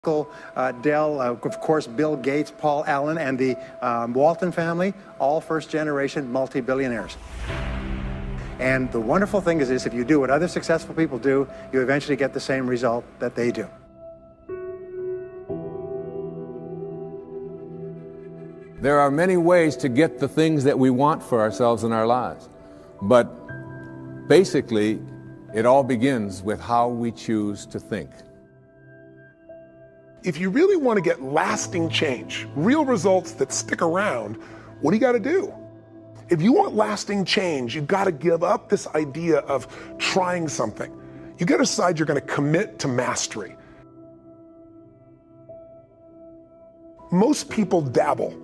Dell, of course, Bill Gates, Paul Allen, and the Walton family, all first-generation multi-billionaires. And the wonderful thing is this: if you do what other successful people do, you eventually get the same result that they do. There are many ways to get the things that we want for ourselves in our lives. But basically, it all begins with how we choose to think. If you really want to get lasting change, real results that stick around, what do you got to do? If you want lasting change, you've got to give up this idea of trying something. You got to decide you're going to commit to mastery. Most people dabble.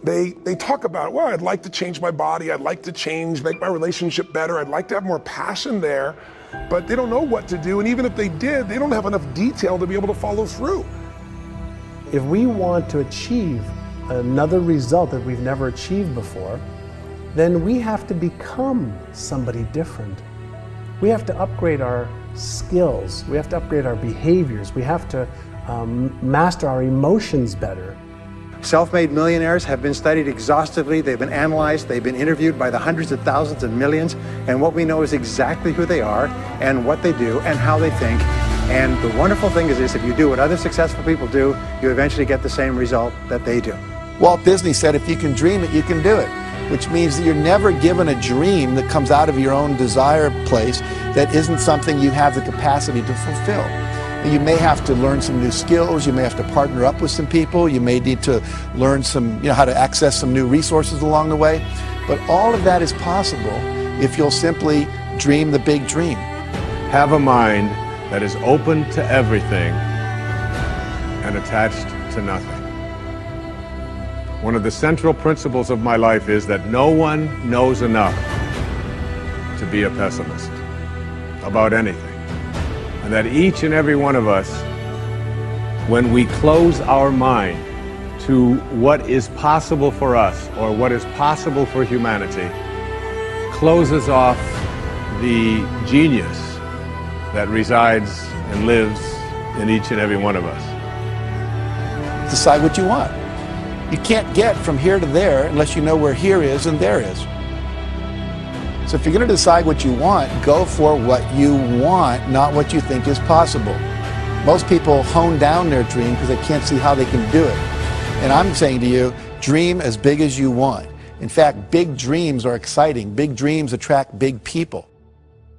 They talk about, well, I'd like to change my body, I'd like to make my relationship better, I'd like to have more passion there, but they don't know what to do, and even if they did, they don't have enough detail to be able to follow through. If we want to achieve another result that we've never achieved before, then we have to become somebody different. We have to upgrade our skills, we have to upgrade our behaviors, we have to master our emotions better. Self-made millionaires have been studied exhaustively, they've been analyzed, they've been interviewed by the hundreds of thousands and millions, and what we know is exactly who they are and what they do and how they think. And the wonderful thing is this: if you do what other successful people do, you eventually get the same result that they do. Walt Disney said, if you can dream it, you can do it, which means that you're never given a dream that comes out of your own desire place that isn't something you have the capacity to fulfill. You may have to learn some new skills, you may have to partner up with some people, you may need to learn how to access some new resources along the way, but all of that is possible if you'll simply dream the big dream. Have a mind that is open to everything and attached to nothing. One of the central principles of my life is that no one knows enough to be a pessimist about anything. And that each and every one of us, when we close our mind to what is possible for us or what is possible for humanity, closes off the genius that resides and lives in each and every one of us. Decide what you want. You can't get from here to there unless you know where here is and there is. So if you're going to decide what you want, go for what you want, not what you think is possible. Most people hone down their dream because they can't see how they can do it. And I'm saying to you, dream as big as you want. In fact, big dreams are exciting. Big dreams attract big people.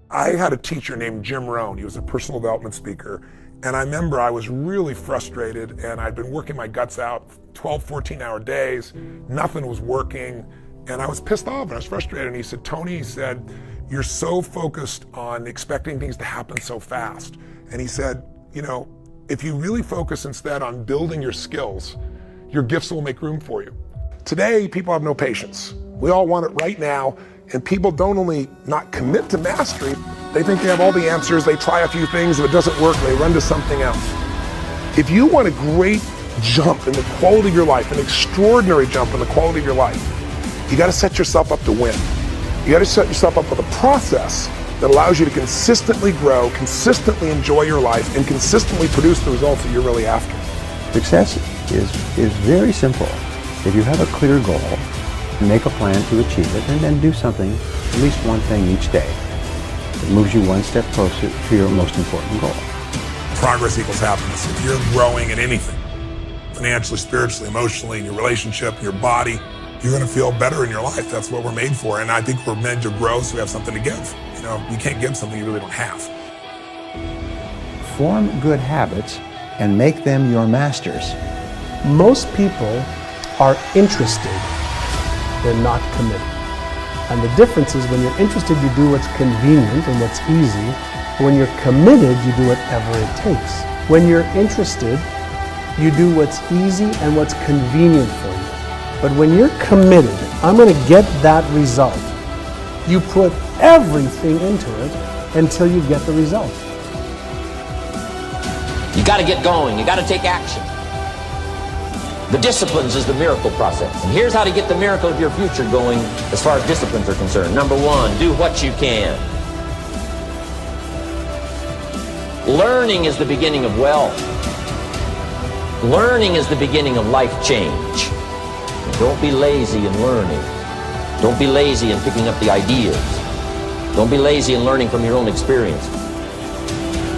I had a teacher named Jim Rohn. He was a personal development speaker. And I remember I was really frustrated, and I'd been working my guts out 12, 14-hour days. Nothing was working. And I was pissed off and I was frustrated. And he said, Tony, he said, you're so focused on expecting things to happen so fast. And he said, you know, if you really focus instead on building your skills, your gifts will make room for you. Today, people have no patience. We all want it right now. And people don't only not commit to mastery, they think they have all the answers. They try a few things. If it doesn't work, they run to something else. If you want a great jump in the quality of your life, an extraordinary jump in the quality of your life, you got to set yourself up to win. You got to set yourself up with a process that allows you to consistently grow, consistently enjoy your life, and consistently produce the results that you're really after. Success is very simple. If you have a clear goal, make a plan to achieve it, and then do something, at least one thing each day, that moves you one step closer to your most important goal. Progress equals happiness. If you're growing in anything, financially, spiritually, emotionally, in your relationship, in your body, you're going to feel better in your life. That's what we're made for. And I think we're meant to grow so we have something to give. You know, you can't give something you really don't have. Form good habits and make them your masters. Most people are interested, they're not committed. And the difference is when you're interested, you do what's convenient and what's easy. When you're committed, you do whatever it takes. When you're interested, you do what's easy and what's convenient for you. But when you're committed, I'm going to get that result, you put everything into it until you get the result. You got to get going. You got to take action. The disciplines is the miracle process. And here's how to get the miracle of your future going as far as disciplines are concerned. Number one, do what you can. Learning is the beginning of wealth. Learning is the beginning of life change. Don't be lazy in learning. Don't be lazy in picking up the ideas. Don't be lazy in learning from your own experience.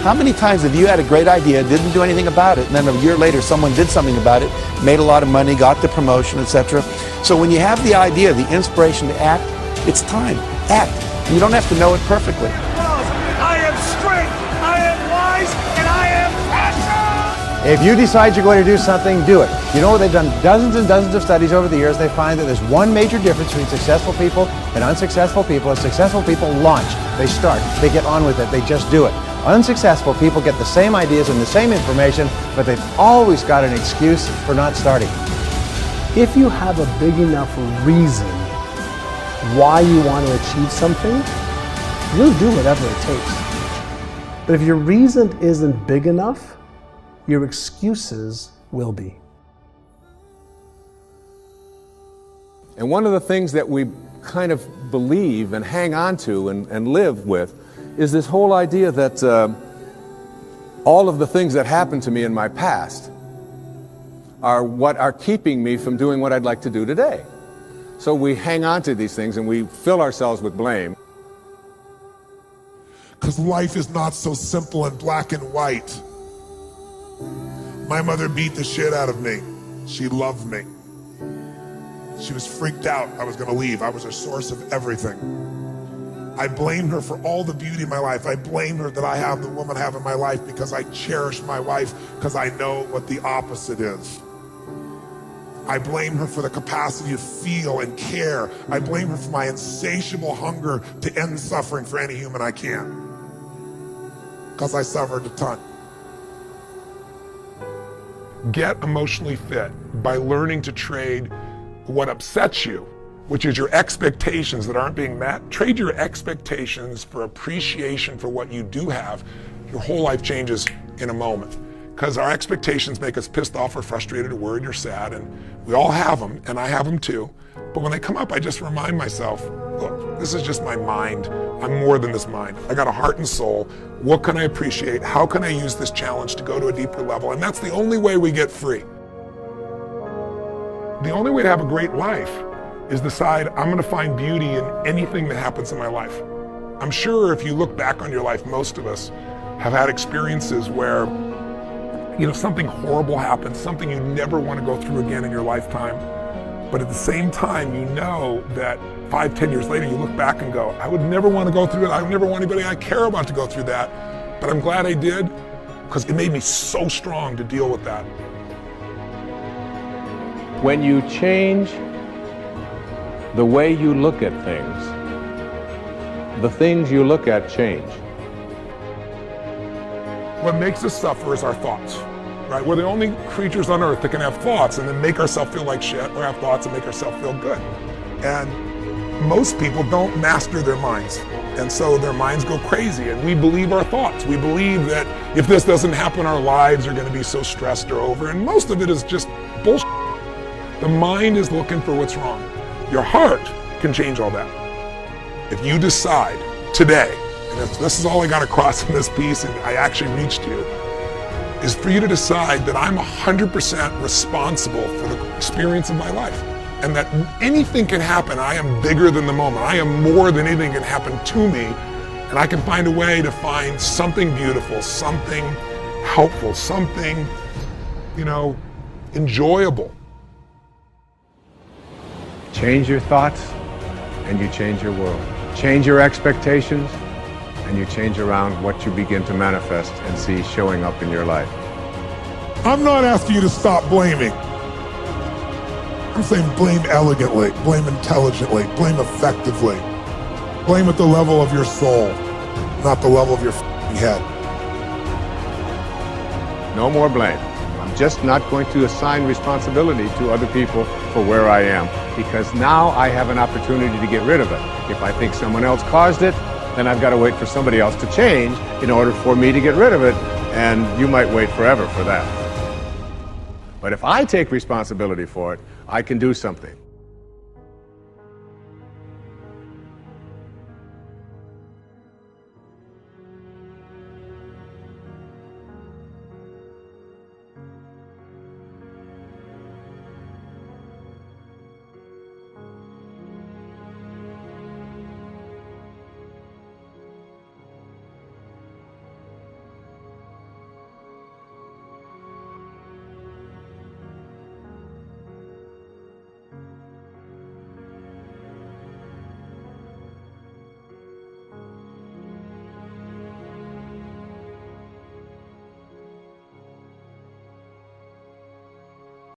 How many times have you had a great idea, didn't do anything about it, and then a year later someone did something about it, made a lot of money, got the promotion, etc. So when you have the idea, the inspiration to act, it's time. Act. You don't have to know it perfectly. I am strength, I am wise, and I am passion! If you decide you're going to do something, do it. You know, they've done dozens and dozens of studies over the years. They find that there's one major difference between successful people and unsuccessful people. Successful people launch. They start. They get on with it. They just do it. Unsuccessful people get the same ideas and the same information, but they've always got an excuse for not starting. If you have a big enough reason why you want to achieve something, you'll do whatever it takes. But if your reason isn't big enough, your excuses will be. And one of the things that we kind of believe and hang on to and live with is this whole idea that all of the things that happened to me in my past are what are keeping me from doing what I'd like to do today. So we hang on to these things and we fill ourselves with blame. Because life is not so simple and black and white. My mother beat the shit out of me. She loved me. She was freaked out I was gonna leave. I was her source of everything. I blame her for all the beauty in my life. I blame her that I have the woman I have in my life because I cherish my wife, because I know what the opposite is. I blame her for the capacity to feel and care. I blame her for my insatiable hunger to end suffering for any human I can, because I suffered a ton. Get emotionally fit by learning to trade what upsets you, which is your expectations that aren't being met. Trade your expectations for appreciation for what you do have. Your whole life changes in a moment. Because our expectations make us pissed off or frustrated or worried or sad, and we all have them, and I have them too. But when they come up, I just remind myself, look, this is just my mind. I'm more than this mind. I got a heart and soul. What can I appreciate? How can I use this challenge to go to a deeper level? And that's the only way we get free. The only way to have a great life is decide I'm gonna find beauty in anything that happens in my life. I'm sure if you look back on your life, most of us have had experiences where something horrible happened, something you never want to go through again in your lifetime. But at the same time, you know that 5, 10 years later, you look back and go, I would never want to go through it. I would never want anybody I care about to go through that. But I'm glad I did, because it made me so strong to deal with that. When you change the way you look at things, the things you look at change. What makes us suffer is our thoughts, right? We're the only creatures on earth that can have thoughts and then make ourselves feel like shit, or have thoughts and make ourselves feel good. And most people don't master their minds. And so their minds go crazy, and we believe our thoughts. We believe that if this doesn't happen, our lives are gonna be so stressed or over, and most of it is just bullshit. The mind is looking for what's wrong. Your heart can change all that. If you decide today, and if this is all I got across in this piece and I actually reached you, is for you to decide that I'm 100% responsible for the experience of my life. And that anything can happen. I am bigger than the moment. I am more than anything can happen to me. And I can find a way to find something beautiful, something helpful, something, enjoyable. Change your thoughts and you change your world. Change your expectations and you change around what you begin to manifest and see showing up in your life. I'm not asking you to stop blaming. I'm saying blame elegantly, blame intelligently, blame effectively. Blame at the level of your soul, not the level of your head. No more blame. I'm just not going to assign responsibility to other people for where I am, because now I have an opportunity to get rid of it. If I think someone else caused it, then I've got to wait for somebody else to change in order for me to get rid of it, and you might wait forever for that. But if I take responsibility for it, I can do something.